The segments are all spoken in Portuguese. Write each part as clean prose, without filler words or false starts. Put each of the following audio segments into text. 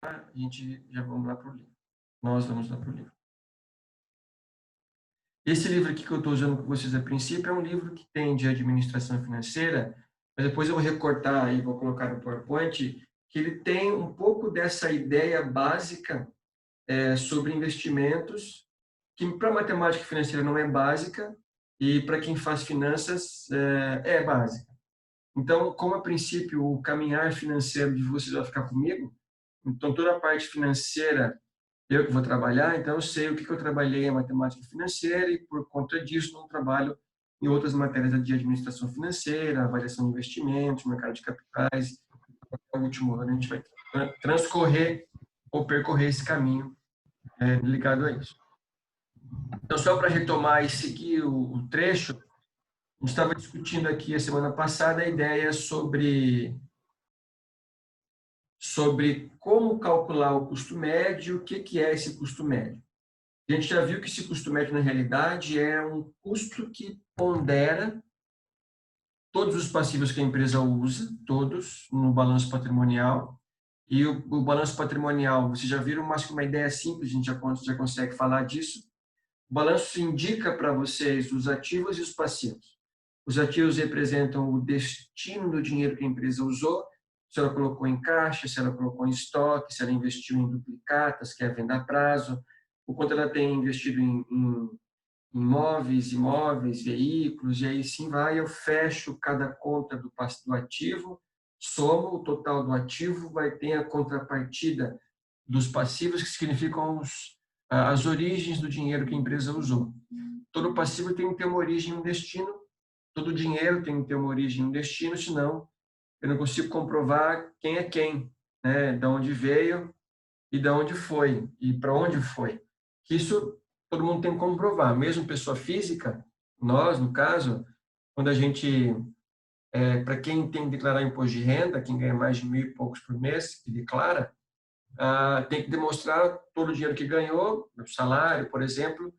a gente já vamos lá para o livro. Nós vamos lá para o livro. Esse livro aqui que eu estou usando com vocês a princípio é um livro que tem de administração financeira, mas depois eu vou recortar e vou colocar no PowerPoint, que ele tem um pouco dessa ideia básica sobre investimentos, que para matemática financeira não é básica, e para quem faz finanças é básica. Então, como a princípio o caminhar financeiro de vocês vai ficar comigo, então toda a parte financeira eu que vou trabalhar, então eu sei o que eu trabalhei em matemática financeira e por conta disso não trabalho em outras matérias de administração financeira, avaliação de investimentos, mercado de capitais. No último ano a gente vai transcorrer ou percorrer esse caminho ligado a isso. Então, só para retomar e seguir o trecho, a gente estava discutindo aqui a semana passada a ideia sobre como calcular o custo médio, o que é esse custo médio. A gente já viu que esse custo médio, na realidade, é um custo que pondera todos os passivos que a empresa usa, todos, no balanço patrimonial. E o balanço patrimonial, vocês já viram, mas com uma ideia simples, a gente já consegue falar disso. O balanço indica para vocês os ativos e os passivos. Os ativos representam o destino do dinheiro que a empresa usou, se ela colocou em caixa, se ela colocou em estoque, se ela investiu em duplicatas, que é a venda a prazo, o quanto ela tem investido em imóveis, veículos, e aí sim vai, eu fecho cada conta do ativo, somo o total do ativo, vai ter a contrapartida dos passivos, que significam as origens do dinheiro que a empresa usou. Todo passivo tem que ter uma origem e um destino, todo dinheiro tem que ter uma origem e um destino, senão eu não consigo comprovar quem é quem, né? De onde veio e de onde foi, e para onde foi. Isso todo mundo tem que comprovar, mesmo pessoa física, nós, no caso, quando a gente, para quem tem que declarar imposto de renda, quem ganha mais de 1.000 e poucos por mês, que declara, tem que demonstrar todo o dinheiro que ganhou, o salário, por exemplo, o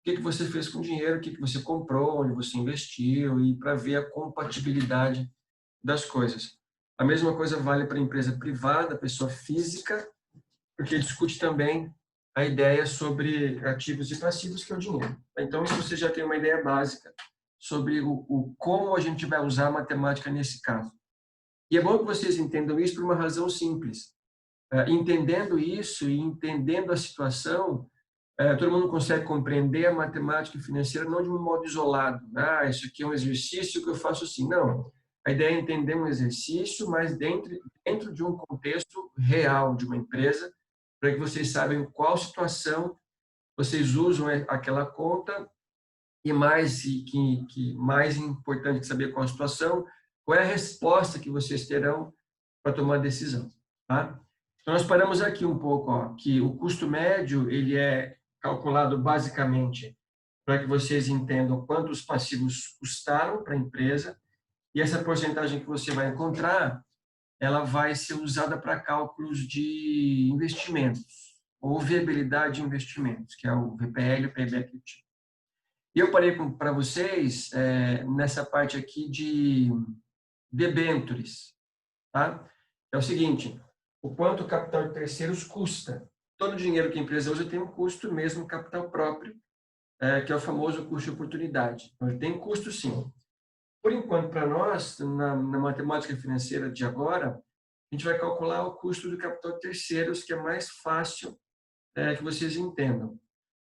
que você fez com o dinheiro, o que você comprou, onde você investiu, e para ver a compatibilidade das coisas. A mesma coisa vale para a empresa privada, pessoa física, porque discute também a ideia sobre ativos e passivos, que é o dinheiro. Então, isso você já tem uma ideia básica sobre o como a gente vai usar a matemática nesse caso. E é bom que vocês entendam isso por uma razão simples. Entendendo isso e entendendo a situação, todo mundo consegue compreender a matemática financeira não de um modo isolado. Isso aqui é um exercício que eu faço assim. Não. A ideia é entender um exercício, mas dentro de um contexto real de uma empresa, para que vocês saibam qual situação vocês usam aquela conta e que mais importante que saber qual a situação, qual é a resposta que vocês terão para tomar a decisão, tá? Então nós paramos aqui um pouco, ó, que o custo médio ele é calculado basicamente para que vocês entendam quanto os passivos custaram para a empresa, e essa porcentagem que você vai encontrar, ela vai ser usada para cálculos de investimentos, ou viabilidade de investimentos, que é o VPL e o payback do tipo. E eu parei para vocês nessa parte aqui de debêntures, tá? É o seguinte, o quanto o capital de terceiros custa. Todo dinheiro que a empresa usa tem um custo, mesmo capital próprio, que é o famoso custo de oportunidade. Então, ele tem custo, sim. Por enquanto, para nós, na matemática financeira de agora, a gente vai calcular o custo do capital de terceiros, que é mais fácil que vocês entendam.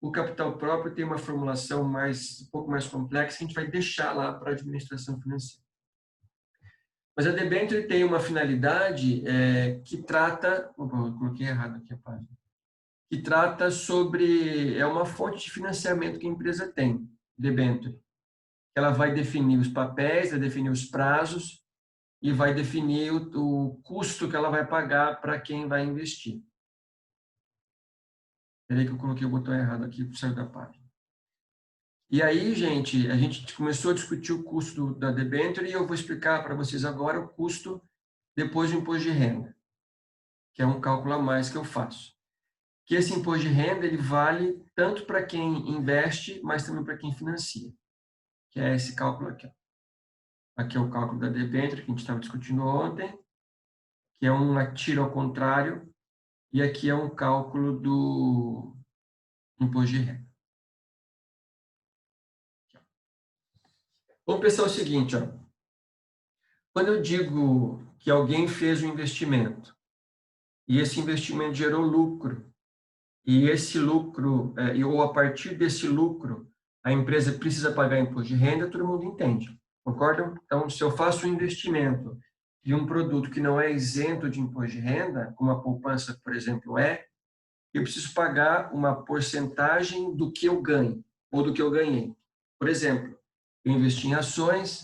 O capital próprio tem uma formulação um pouco mais complexa, que a gente vai deixar lá para a administração financeira. Mas a debênture tem uma finalidade que trata... Opa, eu coloquei errado aqui a página. Que trata sobre... É uma fonte de financiamento que a empresa tem, debênture. Ela vai definir os papéis, vai definir os prazos e vai definir o custo que ela vai pagar para quem vai investir. Peraí que eu coloquei o botão errado aqui, saiu da página. E aí, gente, a gente começou a discutir o custo da debênture e eu vou explicar para vocês agora o custo depois do imposto de renda, que é um cálculo a mais que eu faço. Que esse imposto de renda ele vale tanto para quem investe, mas também para quem financia, que é esse cálculo aqui. Aqui é o cálculo da debênture que a gente estava discutindo ontem, que é um tiro ao contrário, e aqui é um cálculo do imposto de renda. Vamos pensar o seguinte, ó. Quando eu digo que alguém fez um investimento e esse investimento gerou lucro, e esse lucro, ou a partir desse lucro, a empresa precisa pagar imposto de renda, todo mundo entende, concordam? Então, se eu faço um investimento de um produto que não é isento de imposto de renda, como a poupança, por exemplo, eu preciso pagar uma porcentagem do que eu ganho, ou do que eu ganhei. Por exemplo, eu investi em ações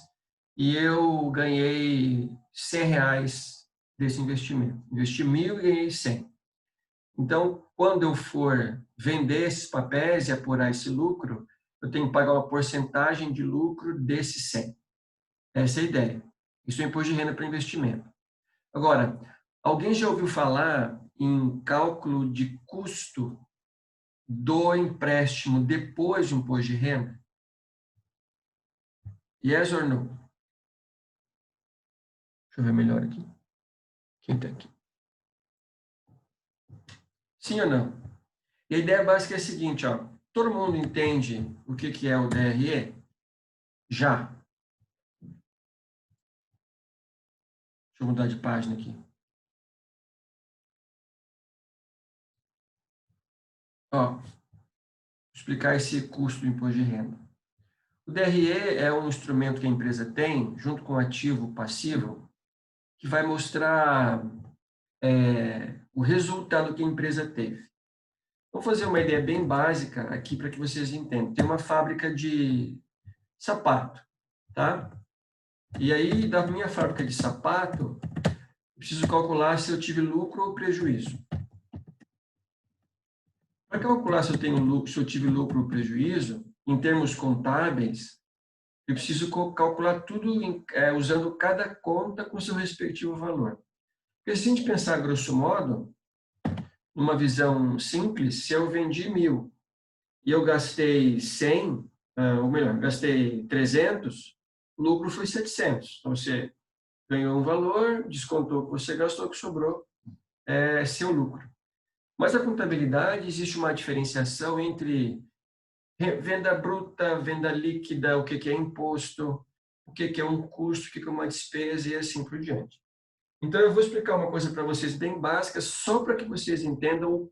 e eu ganhei R$ 100 desse investimento. Investi 1.000 e ganhei 100. Então, quando eu for vender esses papéis e apurar esse lucro, eu tenho que pagar uma porcentagem de lucro desses 100. Essa é a ideia. Isso é imposto de renda para investimento. Agora, alguém já ouviu falar em cálculo de custo do empréstimo depois de imposto de renda? Yes or no? Deixa eu ver melhor aqui. Quem está aqui? Sim ou não? E a ideia básica é a seguinte, ó. Todo mundo entende o que é o DRE? Já. Deixa eu mudar de página aqui. Ó, vou explicar esse custo do imposto de renda. O DRE é um instrumento que a empresa tem, junto com o ativo passivo, que vai mostrar o resultado que a empresa teve. Vou fazer uma ideia bem básica aqui para que vocês entendam. Tem uma fábrica de sapato, tá? E aí, da minha fábrica de sapato, eu preciso calcular se eu tive lucro ou prejuízo. Para calcular se eu tenho lucro, se eu tive lucro ou prejuízo, em termos contábeis, eu preciso calcular tudo usando cada conta com seu respectivo valor. Porque se a gente pensar grosso modo, numa visão simples, se eu vendi 1.000 e eu gastei 100, ou melhor, gastei 300, o lucro foi 700. Então, você ganhou um valor, descontou o que você gastou, o que sobrou é seu lucro. Mas na contabilidade existe uma diferenciação entre venda bruta, venda líquida, o que é imposto, o que é um custo, o que é uma despesa e assim por diante. Então, eu vou explicar uma coisa para vocês bem básica, só para que vocês entendam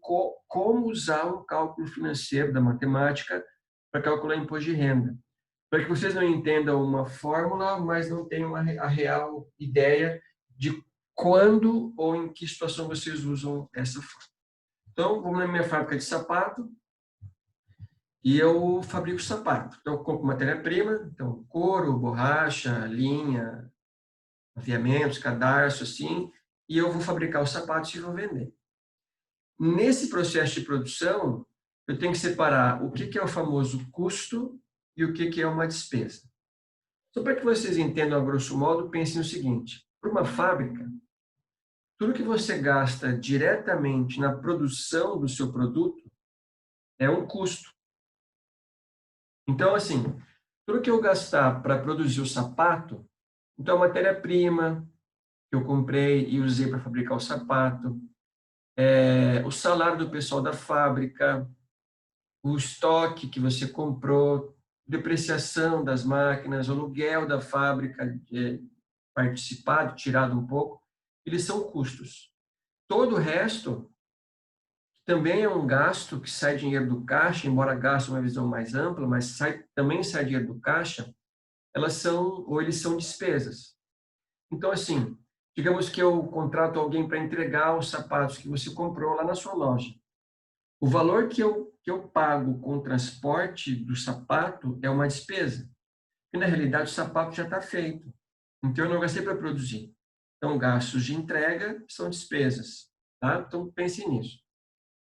como usar um cálculo financeiro da matemática para calcular imposto de renda. Para que vocês não entendam uma fórmula, mas não tenham a real ideia de quando ou em que situação vocês usam essa fórmula. Então, vamos na minha fábrica de sapato e eu fabrico sapato. Então, eu compro matéria-prima, então couro, borracha, linha, aviamentos, cadarço, assim, e eu vou fabricar os sapatos e vou vender. Nesse processo de produção, eu tenho que separar o que é o famoso custo e o que é uma despesa. Só para que vocês entendam a grosso modo, pensem no seguinte: para uma fábrica, tudo que você gasta diretamente na produção do seu produto é um custo. Então, assim, tudo que eu gastar para produzir o sapato, então a matéria-prima que eu comprei e usei para fabricar o sapato, o salário do pessoal da fábrica, o estoque que você comprou, depreciação das máquinas, aluguel da fábrica participado, tirado um pouco, eles são custos. Todo o resto também é um gasto que sai dinheiro do caixa, embora gasto uma visão mais ampla, mas também sai dinheiro do caixa, eles são despesas. Então, assim, digamos que eu contrato alguém para entregar os sapatos que você comprou lá na sua loja. O valor que eu pago com o transporte do sapato é uma despesa. E, na realidade, o sapato já está feito. Então, eu não gastei para produzir. Então, gastos de entrega são despesas. Tá? Então, pense nisso.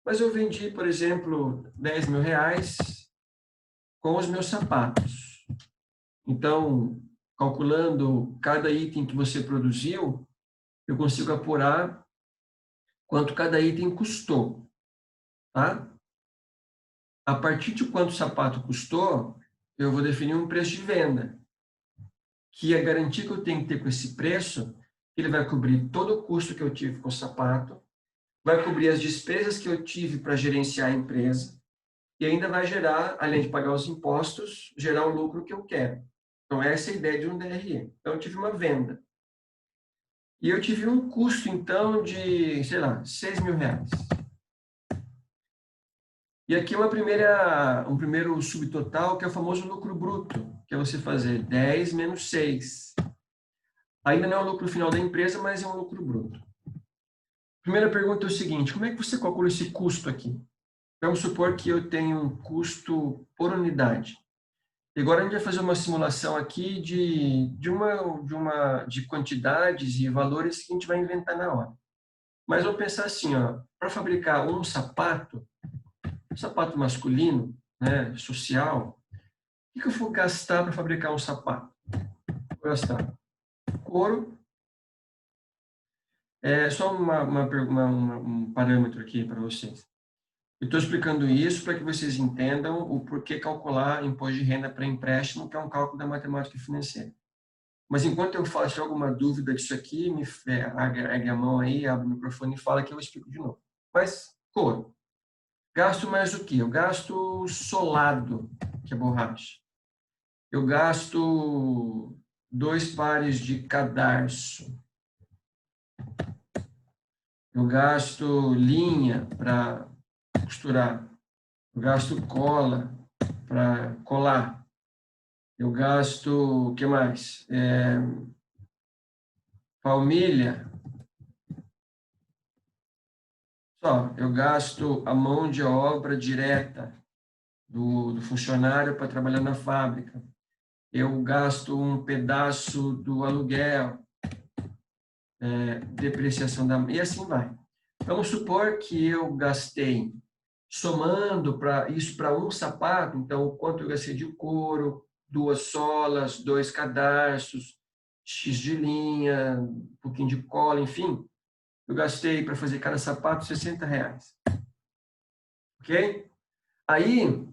Mas eu vendi, por exemplo, R$ 10.000 com os meus sapatos. Então, calculando cada item que você produziu, eu consigo apurar quanto cada item custou. Tá? A partir de quanto o sapato custou, eu vou definir um preço de venda, que é garantir que eu tenho que ter com esse preço, que ele vai cobrir todo o custo que eu tive com o sapato, vai cobrir as despesas que eu tive para gerenciar a empresa e ainda vai gerar, além de pagar os impostos, gerar o lucro que eu quero. Então, essa é a ideia de um DRE. Então, eu tive uma venda. E eu tive um custo, então, de, sei lá, R$ 6.000. E aqui um primeiro subtotal, que é o famoso lucro bruto, que é você fazer 10 menos 6. Ainda não é o lucro final da empresa, mas é um lucro bruto. Primeira pergunta é o seguinte, como é que você calcula esse custo aqui? Vamos supor que eu tenho um custo por unidade. E agora a gente vai fazer uma simulação aqui de quantidades e valores que a gente vai inventar na hora. Mas vamos pensar assim, ó, para fabricar um sapato masculino, né, social, o que eu vou gastar para fabricar um sapato? Vou gastar couro. É só um parâmetro aqui para vocês. Eu estou explicando isso para que vocês entendam o porquê calcular imposto de renda para empréstimo, que é um cálculo da matemática financeira. Mas enquanto eu falo, se tiver alguma dúvida disso aqui, ergue a mão aí, abre o microfone e fala que eu explico de novo. Mas, couro. Gasto mais o quê? Eu gasto solado, que é borracha. Eu gasto 2 pares de cadarço. Eu gasto linha para costurar. Eu gasto cola para colar. Eu gasto, o que mais? Palmilha. Só, eu gasto a mão de obra direta do funcionário para trabalhar na fábrica. Eu gasto um pedaço do aluguel, depreciação e assim vai. Vamos supor que eu gastei, somando isso para um sapato, então o quanto eu gastei de couro, 2 solas, 2 cadarços, X de linha, um pouquinho de cola, enfim, eu gastei para fazer cada sapato R$ 60. Ok? Aí,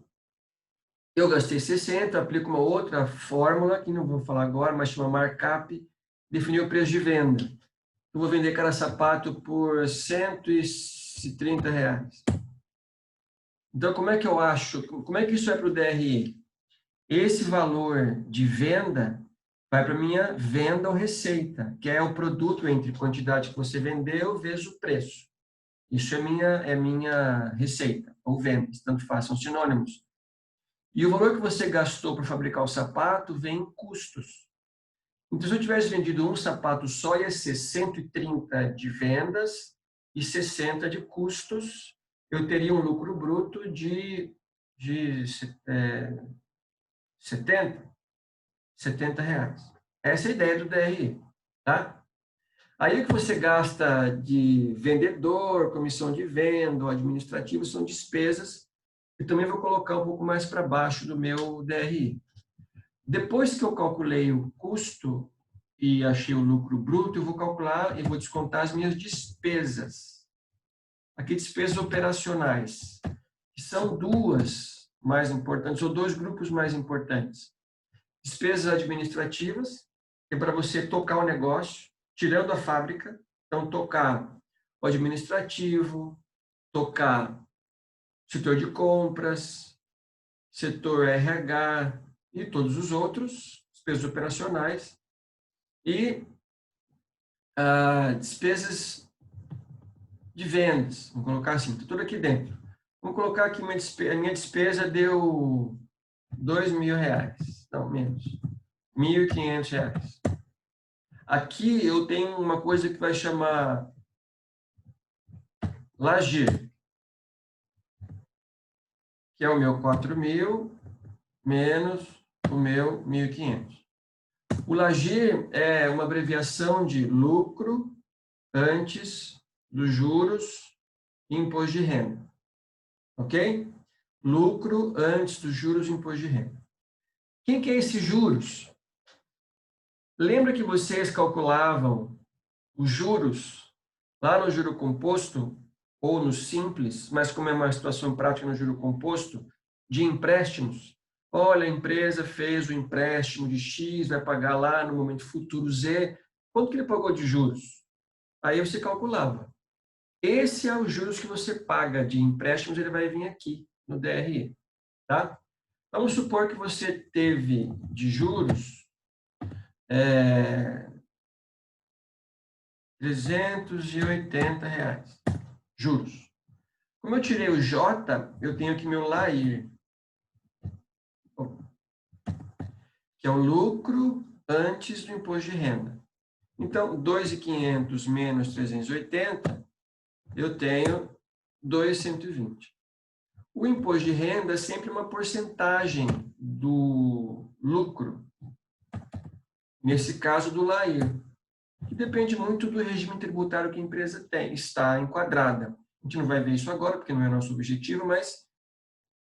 eu gastei 60, aplico uma outra fórmula, que não vou falar agora, mas chama markup, definir o preço de venda. Eu vou vender cada sapato por R$ 130. Então, como é que eu acho? Como é que isso é para o DRE? Esse valor de venda vai para a minha venda ou receita, que é o produto entre quantidade que você vendeu vezes o preço. Isso é minha receita, ou vendas, tanto faz, são sinônimos. E o valor que você gastou para fabricar o sapato vem em custos. Então, se eu tivesse vendido um sapato só, ia ser 130 de vendas e 60 de custos. Eu teria um lucro bruto de 70 reais. Essa é a ideia do DRE. Tá? Aí o que você gasta de vendedor, comissão de venda, administrativo, são despesas. Eu também vou colocar um pouco mais para baixo do meu DRE. Depois que eu calculei o custo e achei o lucro bruto, eu vou calcular e vou descontar as minhas despesas. Aqui, despesas operacionais, que são duas mais importantes, ou 2 grupos mais importantes. Despesas administrativas, que é para você tocar o negócio, tirando a fábrica. Então, tocar o administrativo, tocar setor de compras, setor RH e todos os outros, despesas operacionais. E despesas de vendas, vamos colocar assim, está tudo aqui dentro. Vamos colocar aqui, a minha despesa deu R$ 2.000, não, menos, R$ 1.500. Aqui eu tenho uma coisa que vai chamar laje, que é o meu 4.000 menos o meu 1.500. O laje é uma abreviação de lucro antes dos juros e imposto de renda. Ok? Lucro antes dos juros e imposto de renda. Quem que é esses juros? Lembra que vocês calculavam os juros lá no juro composto ou no simples, mas como é uma situação prática no juro composto, de empréstimos? Olha, a empresa fez o empréstimo de X, vai pagar lá no momento futuro Z. Quanto que ele pagou de juros? Aí você calculava. Esse é os juros que você paga de empréstimos, ele vai vir aqui no DRE, tá? Vamos supor que você teve de juros R$ 380, juros. Como eu tirei o J, eu tenho aqui meu LAIR, que é o lucro antes do imposto de renda. Então, 2.500 menos 380, eu tenho 2.120. O imposto de renda é sempre uma porcentagem do lucro, nesse caso do LAIR, que depende muito do regime tributário que a empresa está enquadrada. A gente não vai ver isso agora, porque não é nosso objetivo, mas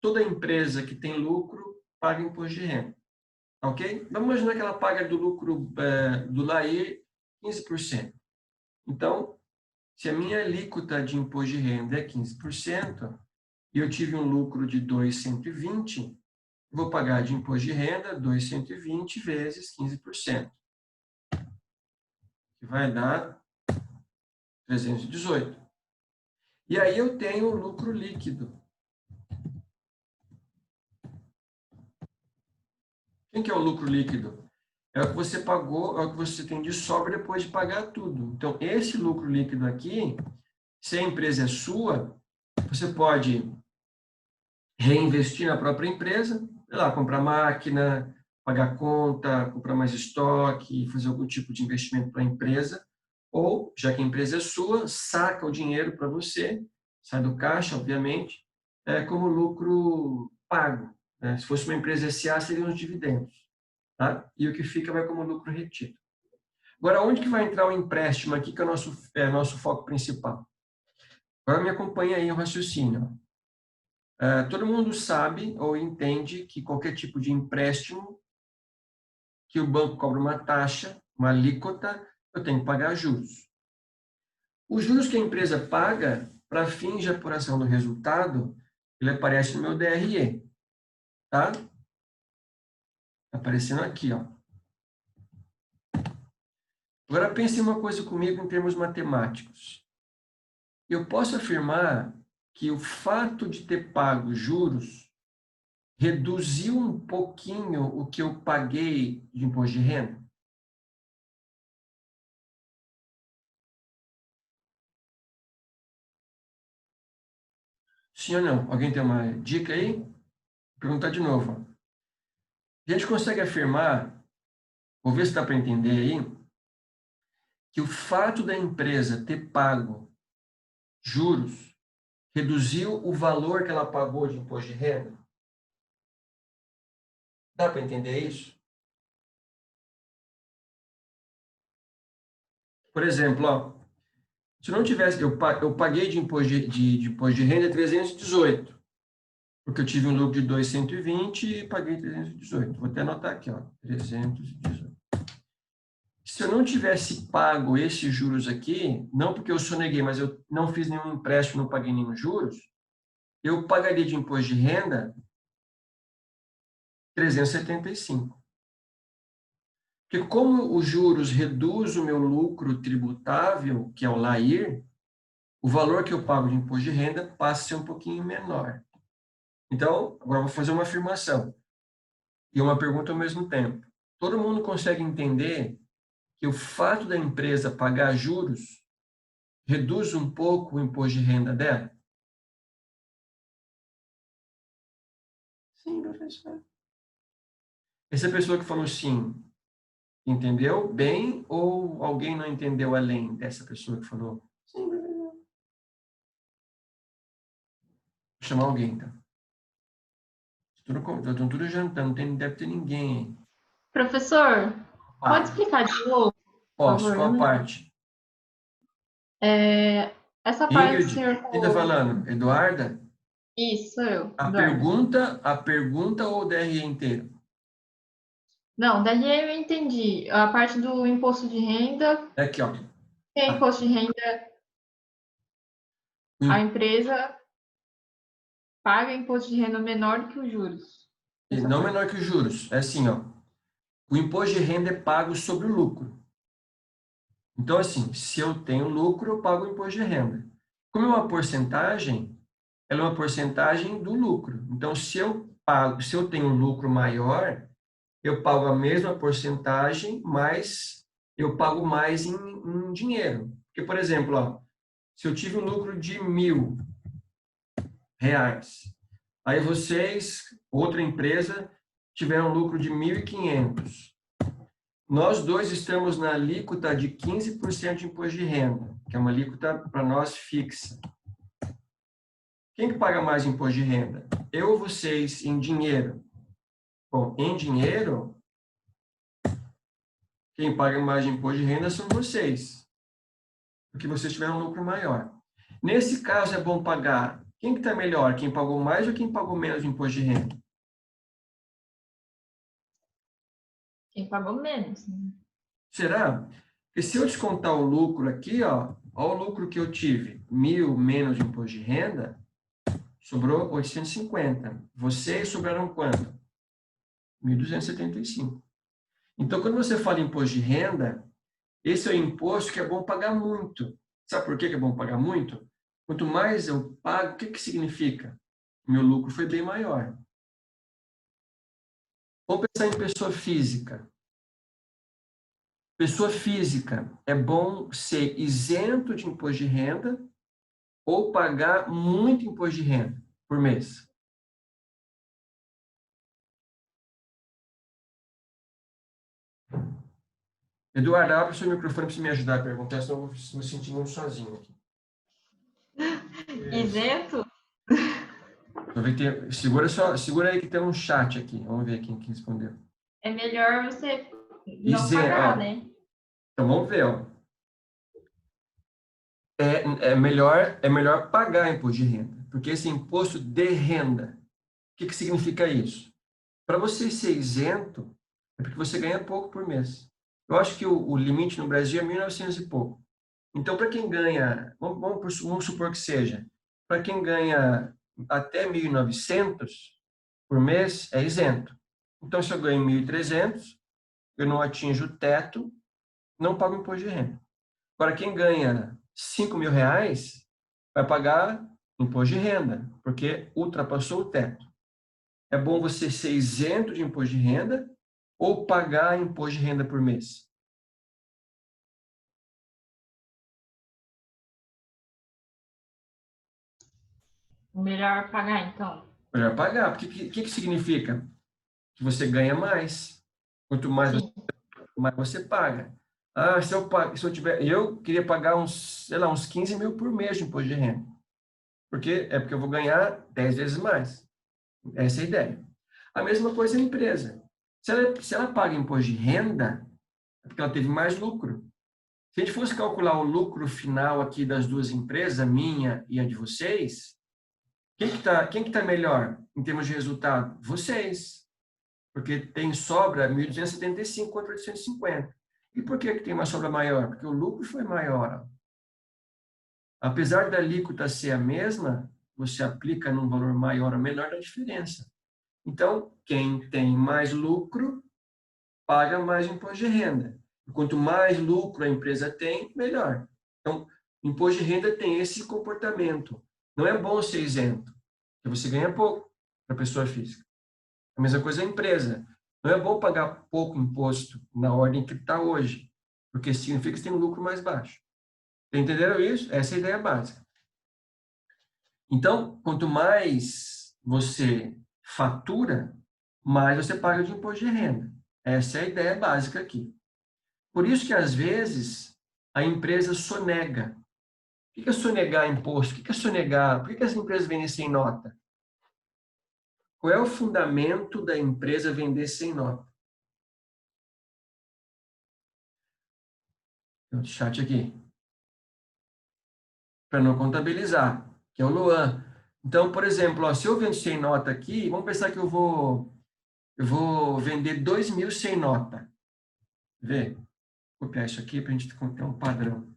toda empresa que tem lucro paga imposto de renda. Ok? Vamos imaginar que ela paga do lucro do LAIR 15%. Então, se a minha alíquota de imposto de renda é 15%, e eu tive um lucro de 2.120, vou pagar de imposto de renda 2.120 vezes 15%, que vai dar 318. E aí eu tenho o lucro líquido. Quem que é o lucro líquido? É o que você pagou, é o que você tem de sobra depois de pagar tudo. Então, esse lucro líquido aqui, se a empresa é sua, você pode reinvestir na própria empresa, sei lá, comprar máquina, pagar conta, comprar mais estoque, fazer algum tipo de investimento para a empresa, ou, já que a empresa é sua, saca o dinheiro para você, sai do caixa, obviamente, como lucro pago. Né? Se fosse uma empresa SA, seriam os dividendos. Tá? E o que fica vai como lucro retido. Agora, onde que vai entrar o empréstimo aqui, que é o nosso foco principal? Agora me acompanha aí o raciocínio. Todo mundo sabe ou entende que qualquer tipo de empréstimo que o banco cobra uma taxa, uma alíquota, eu tenho que pagar juros. Os juros que a empresa paga, para fins de apuração do resultado, ele aparece no meu DRE, tá? Aparecendo aqui, ó. Agora pense em uma coisa comigo em termos matemáticos. Eu posso afirmar que o fato de ter pago juros reduziu um pouquinho o que eu paguei de imposto de renda? Sim ou não? Alguém tem uma dica aí? Vou perguntar de novo. A gente consegue afirmar, vou ver se dá para entender aí, que o fato da empresa ter pago juros reduziu o valor que ela pagou de imposto de renda? Dá para entender isso? Por exemplo, ó, se não tivesse, eu paguei de imposto de renda 318, porque eu tive um lucro de 2.120 e paguei 318. Vou até anotar aqui, ó, 318. Se eu não tivesse pago esses juros aqui, não porque eu soneguei, mas eu não fiz nenhum empréstimo, não paguei nenhum juros, eu pagaria de imposto de renda 375. Porque como os juros reduz o meu lucro tributável, que é o LAIR, o valor que eu pago de imposto de renda passa a ser um pouquinho menor. Então, agora eu vou fazer uma afirmação e uma pergunta ao mesmo tempo. Todo mundo consegue entender que o fato da empresa pagar juros reduz um pouco o imposto de renda dela? Sim, professor. Essa pessoa que falou sim, entendeu bem ou alguém não entendeu além dessa pessoa que falou sim, professor? Vou chamar alguém, então. Estão tudo jantando, não deve ter ninguém aí. Professor, pode Ah, explicar de novo, por posso, favor? qual Não entendi. parte? Essa parte que o Ingrid, senhor quem está falou. falando? Eduarda? Isso, sou eu, A Eduardo. pergunta, a pergunta ou o DRE inteiro? Não, daí eu entendi. A parte do imposto de renda, É aqui, ó. tem A- imposto de renda, o a im- empresa paga imposto de renda menor do que os juros. Essa não parte. menor que os juros. É assim, ó. O imposto de renda é pago sobre o lucro. Então, assim, se eu tenho lucro, eu pago o imposto de renda. Como é uma porcentagem, ela é uma porcentagem do lucro. Então, se eu tenho um lucro maior, eu pago a mesma porcentagem, mas eu pago mais em dinheiro. Porque, por exemplo, ó, se eu tive um lucro de R$ 1.000, aí vocês, outra empresa, tiveram um lucro de 1.500. Nós dois estamos na alíquota de 15% de imposto de renda, que é uma alíquota para nós fixa. Quem que paga mais imposto de renda? Eu ou vocês em dinheiro? Bom, em dinheiro, quem paga mais imposto de renda são vocês, porque vocês tiveram um lucro maior. Nesse caso, é bom pagar. Quem que está melhor? Quem pagou mais ou quem pagou menos de imposto de renda? Quem pagou menos, né? Será? Porque se eu descontar o lucro aqui, ó o lucro que eu tive, 1.000 menos de imposto de renda, sobrou 850. Vocês sobraram quanto? 1.275. Então, quando você fala em imposto de renda, esse é o imposto que é bom pagar muito. Sabe por que é bom pagar muito? Quanto mais eu pago, o que que significa? Meu lucro foi bem maior. Vamos pensar em pessoa física. Pessoa física, é bom ser isento de imposto de renda ou pagar muito imposto de renda por mês? Eduardo, abre o seu microfone para você me ajudar a perguntar, senão eu vou me sentir muito sozinho aqui. Isento? Segura aí que tem um chat aqui. Vamos ver quem que respondeu. É melhor você não pagar, né? Então vamos ver, ó. É melhor pagar imposto de renda, porque esse imposto de renda, o que que significa isso? Para você ser isento, é porque você ganha pouco por mês. Eu acho que o limite no Brasil é 1.900 e pouco. Então, para quem ganha, vamos supor que seja, para quem ganha até 1.900 por mês, é isento. Então, se eu ganho 1.300, eu não atinjo o teto, não pago imposto de renda. Agora, quem ganha 5.000 reais, vai pagar imposto de renda, porque ultrapassou o teto. É bom você ser isento de imposto de renda ou pagar imposto de renda por mês? Melhor pagar, então. Melhor pagar, porque o que significa? Que você ganha mais. Quanto mais Sim. você paga. Ah, eu queria pagar uns 15 mil por mês de imposto de renda. Porque eu vou ganhar 10 vezes mais. Essa é a ideia. A mesma coisa a empresa. Se ela paga imposto de renda, é porque ela teve mais lucro. Se a gente fosse calcular o lucro final aqui das duas empresas, a minha e a de vocês, quem que tá melhor em termos de resultado? Vocês. Porque tem sobra 1.275 contra 850. E por que tem uma sobra maior? Porque o lucro foi maior. Apesar da alíquota ser a mesma, você aplica num valor maior ou menor da diferença. Então, quem tem mais lucro, paga mais imposto de renda. Quanto mais lucro a empresa tem, melhor. Então, imposto de renda tem esse comportamento. Não é bom ser isento, porque você ganha pouco para a pessoa física. A mesma coisa a empresa. Não é bom pagar pouco imposto na ordem que está hoje, porque significa que você tem um lucro mais baixo. Entenderam isso? Essa é a ideia básica. Então, quanto mais você fatura, mais você paga de imposto de renda. Essa é a ideia básica aqui. Por isso que, às vezes, a empresa sonega. O que é sonegar imposto? O que é sonegar? Por que as empresas vendem sem nota? Qual é o fundamento da empresa vender sem nota? Tem um chat aqui. Para não contabilizar, que é o Luan. Então, por exemplo, ó, se eu vendo sem nota aqui, vamos pensar que eu vou vender 2.000 sem nota. Vê? Vou copiar isso aqui para a gente ter um padrão,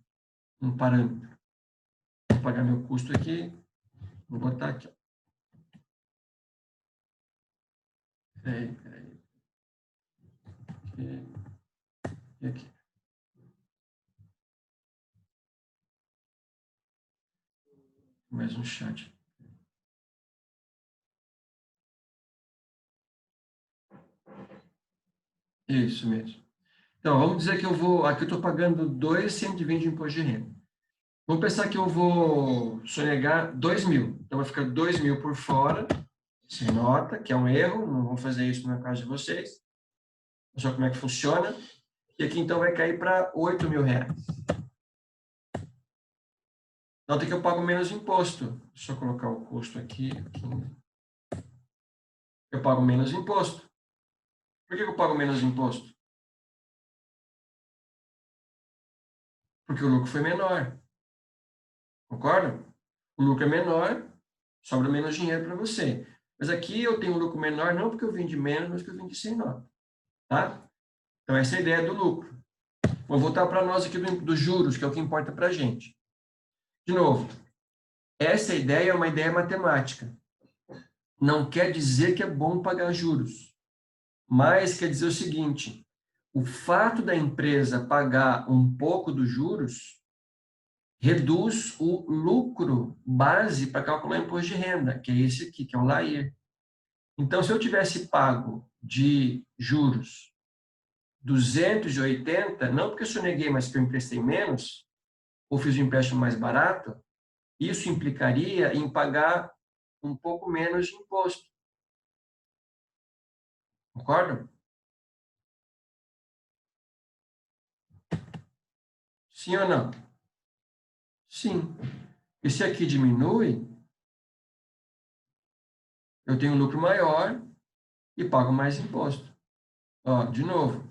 um parâmetro. Vou pagar meu custo aqui, vou botar aqui. Peraí. E aqui. Mais um chat. Isso mesmo. Então, vamos dizer que eu vou... Aqui eu estou pagando 2.120 de imposto de renda. Vamos pensar que eu vou sonegar 2.000. Então, vai ficar 2.000 por fora, sem nota, que é um erro. Não vamos fazer isso no caso de vocês. Só como é que funciona. E aqui, então, vai cair para R$8.000. Nota que eu pago menos imposto. Deixa eu colocar o custo aqui. Eu pago menos imposto. Por que eu pago menos imposto? Porque o lucro foi menor. Concorda? O lucro é menor, sobra menos dinheiro para você. Mas aqui eu tenho um lucro menor não porque eu vendi menos, mas porque eu vendi sem nota. Tá? Então, essa é a ideia do lucro. Vou voltar para nós aqui dos juros, que é o que importa para a gente. De novo, essa ideia é uma ideia matemática. Não quer dizer que é bom pagar juros, mas quer dizer o seguinte: o fato da empresa pagar um pouco dos juros reduz o lucro base para calcular o imposto de renda, que é esse aqui, que é o LAIR. Então, se eu tivesse pago de juros 280, não porque eu soneguei, mas porque eu emprestei menos, ou fiz um empréstimo mais barato, isso implicaria em pagar um pouco menos de imposto. Concorda? Sim ou não? Sim. E se aqui diminui, eu tenho um lucro maior e pago mais imposto. Ó, de novo,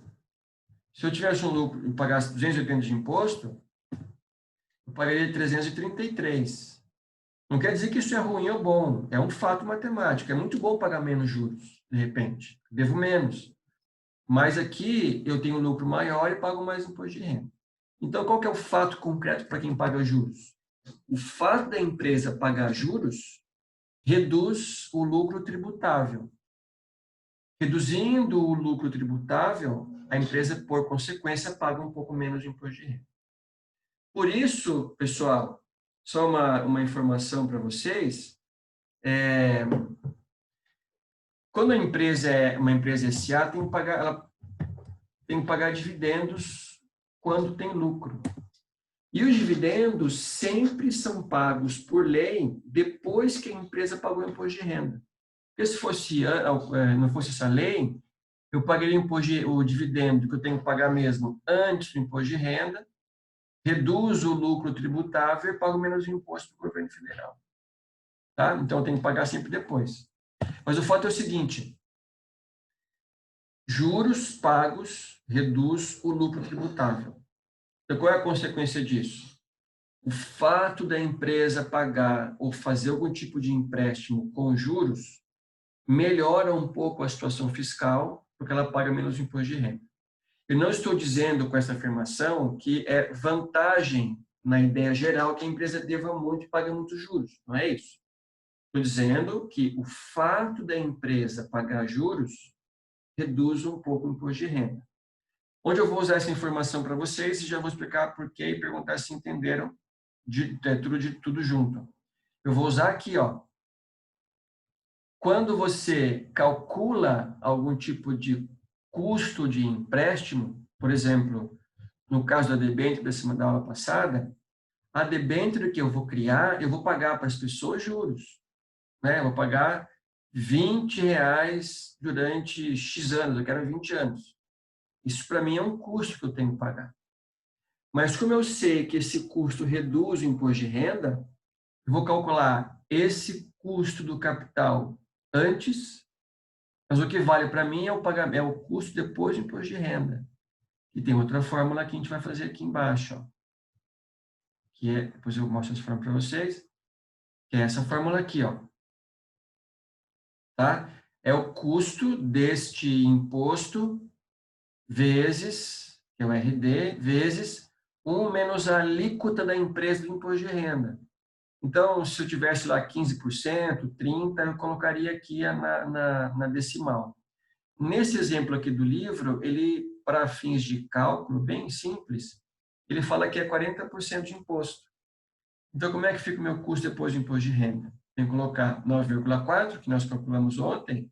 se eu tivesse um lucro e pagasse 280 de imposto, eu pagaria 333. Não quer dizer que isso é ruim ou bom, é um fato matemático. É muito bom pagar menos juros, de repente. Devo menos. Mas aqui eu tenho um lucro maior e pago mais imposto de renda. Então, qual que é o fato concreto para quem paga juros? O fato da empresa pagar juros reduz o lucro tributável. Reduzindo o lucro tributável, a empresa, por consequência, paga um pouco menos de imposto de renda. Por isso, pessoal, só uma informação para vocês, quando a empresa é uma empresa SA, ela tem que pagar dividendos quando tem lucro. E os dividendos sempre são pagos por lei depois que a empresa pagou o imposto de renda. Porque se não fosse essa lei, eu pagaria o dividendo que eu tenho que pagar mesmo antes do imposto de renda, reduzo o lucro tributável e pago menos imposto para o governo federal. Tá? Então, eu tenho que pagar sempre depois. Mas o fato é o seguinte: juros pagos reduz o lucro tributável. Então, qual é a consequência disso? O fato da empresa pagar ou fazer algum tipo de empréstimo com juros melhora um pouco a situação fiscal, porque ela paga menos imposto de renda. Eu não estou dizendo com essa afirmação que é vantagem na ideia geral que a empresa deva muito e pague muitos juros. Não é isso. Estou dizendo que o fato da empresa pagar juros reduz um pouco o imposto de renda. Onde eu vou usar essa informação para vocês e já vou explicar por quê e perguntar se entenderam de tudo junto. Eu vou usar aqui, ó. Quando você calcula algum tipo de custo de empréstimo, por exemplo, no caso da debênture da aula passada, a debênture que eu vou criar, eu vou pagar para as pessoas juros. Né? Eu vou pagar R$20 durante X anos, eu quero 20 anos. Isso para mim é um custo que eu tenho que pagar. Mas como eu sei que esse custo reduz o imposto de renda, eu vou calcular esse custo do capital antes, mas o que vale para mim é o custo depois do imposto de renda. E tem outra fórmula que a gente vai fazer aqui embaixo, ó, que é, depois eu mostro essa fórmula para vocês, que é essa fórmula aqui, ó. Tá? É o custo deste imposto vezes, que é o RD, vezes 1 menos a alíquota da empresa do imposto de renda. Então, se eu tivesse lá 15%, 30%, eu colocaria aqui na decimal. Nesse exemplo aqui do livro, ele, para fins de cálculo bem simples, ele fala que é 40% de imposto. Então, como é que fica o meu custo depois do imposto de renda? Tenho que colocar 9,4, que nós calculamos ontem,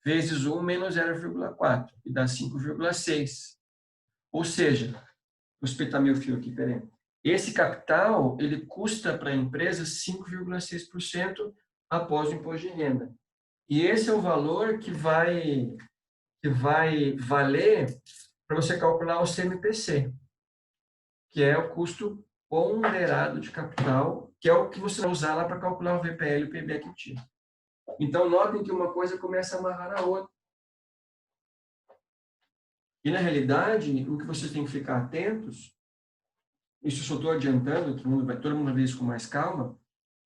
vezes 1 menos 0,4, e dá 5,6. Ou seja, vou espetar meu fio aqui, peraí. Esse capital, ele custa para a empresa 5,6% após o imposto de renda. E esse é o valor que vai valer para você calcular o CMPC, que é o custo ponderado de capital, que é o que você vai usar lá para calcular o VPL e o PBEQT. Então, notem que uma coisa começa a amarrar a outra. E, na realidade, o que vocês têm que ficar atentos, isso eu só estou adiantando, todo mundo vai ver isso com mais calma,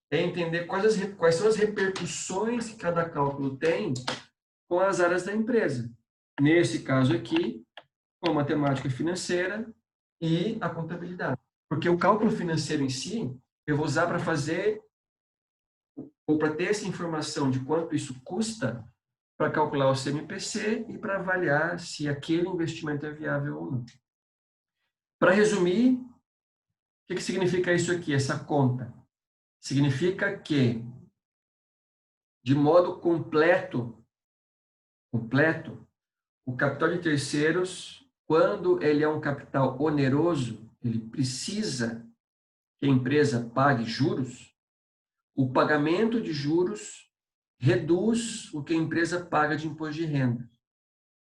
é entender quais são as repercussões que cada cálculo tem com as áreas da empresa. Nesse caso aqui, com a matemática financeira e a contabilidade. Porque o cálculo financeiro em si, eu vou usar para fazer, ou para ter essa informação de quanto isso custa, para calcular o CMPC e para avaliar se aquele investimento é viável ou não. Para resumir, o que significa isso aqui, essa conta? Significa que, de modo completo, o capital de terceiros, quando ele é um capital oneroso, ele precisa que a empresa pague juros, o pagamento de juros reduz o que a empresa paga de imposto de renda.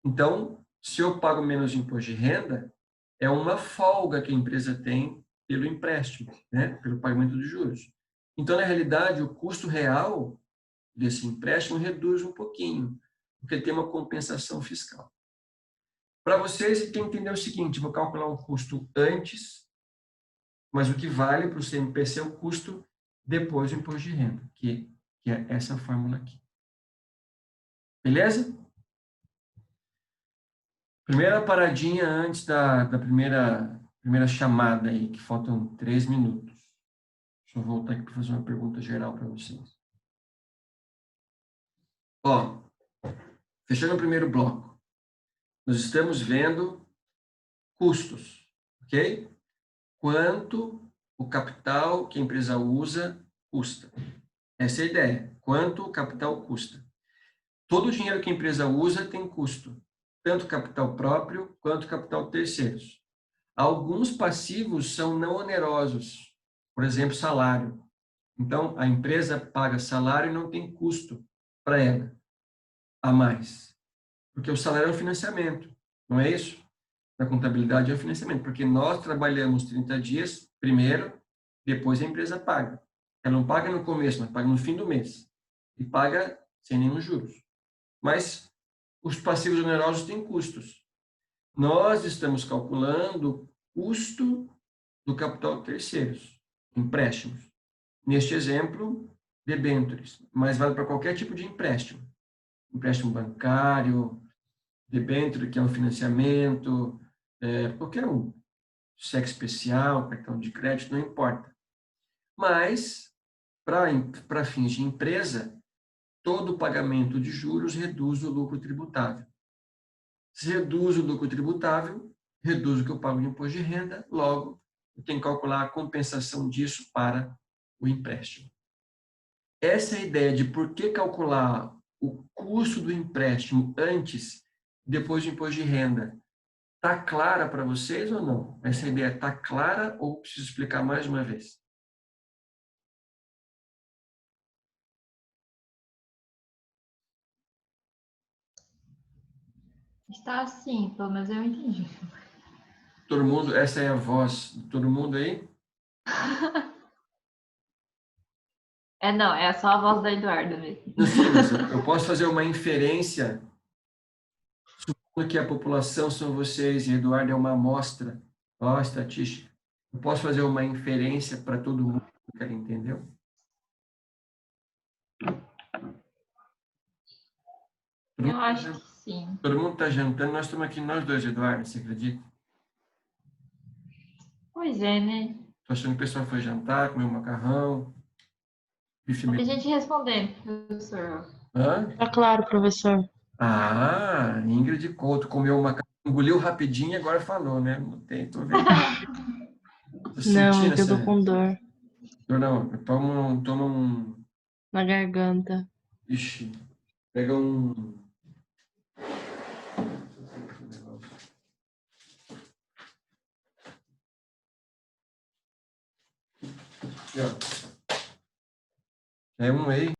Então, se eu pago menos de imposto de renda, é uma folga que a empresa tem pelo empréstimo, né? Pelo pagamento de juros. Então, na realidade, o custo real desse empréstimo reduz um pouquinho, porque tem uma compensação fiscal. Para vocês, tem que entender o seguinte, vou calcular um custo antes, mas o que vale para o CMPC é o custo depois do imposto de renda, que é essa fórmula aqui. Beleza? Primeira paradinha antes da primeira chamada aí, que faltam 3 minutos. Deixa eu voltar aqui para fazer uma pergunta geral para vocês. Ó, fechando o primeiro bloco. Nós estamos vendo custos, ok? Quanto o capital que a empresa usa custa. Essa é a ideia. Quanto o capital custa. Todo o dinheiro que a empresa usa tem custo, tanto capital próprio quanto capital de terceiros. Alguns passivos são não onerosos, por exemplo, salário. Então, a empresa paga salário e não tem custo para ela a mais, porque o salário é um financiamento, não é isso? Na contabilidade é um financiamento, porque nós trabalhamos 30 dias primeiro, depois a empresa paga. Ela não paga no começo, mas paga no fim do mês. E paga sem nenhum juros. Mas os passivos onerosos têm custos. Nós estamos calculando o custo do capital de terceiros, empréstimos. Neste exemplo, debêntures, mas vale para qualquer tipo de empréstimo. Empréstimo bancário, debênture, que é um financiamento, qualquer um. Cheque especial, cartão de crédito, não importa. Mas, para fins de empresa, todo pagamento de juros reduz o lucro tributável. Se reduz o lucro tributável, reduz o que eu pago de imposto de renda, logo, eu tenho que calcular a compensação disso para o empréstimo. Essa é a ideia de por que calcular o custo do empréstimo antes, depois do imposto de renda. Está clara para vocês ou não? Essa ideia está clara ou preciso explicar mais uma vez? Está assim, pelo menos eu entendi. Todo mundo, essa é a voz de todo mundo aí? Não, é só a voz da Eduarda mesmo. Sim, mas eu posso fazer uma inferência, supondo que a população são vocês e Eduardo é uma amostra, ó, estatística. Eu posso fazer uma inferência para todo mundo que ela entendeu? Eu acho que sim. Todo mundo está jantando, nós estamos aqui nós dois, Eduardo, você acredita? Pois é, né? Estou achando que o pessoal foi jantar, comeu macarrão, bife Tem gente respondendo, professor. Hã? Tá claro, professor. Ah, Ingrid Couto comeu macarrão, engoliu rapidinho e agora falou, né? Não tem, tô vendo. Tô Não, sentindo eu tô com dor. Não, toma um... Na garganta. Ixi, pega um... Aqui, ó. É um whey.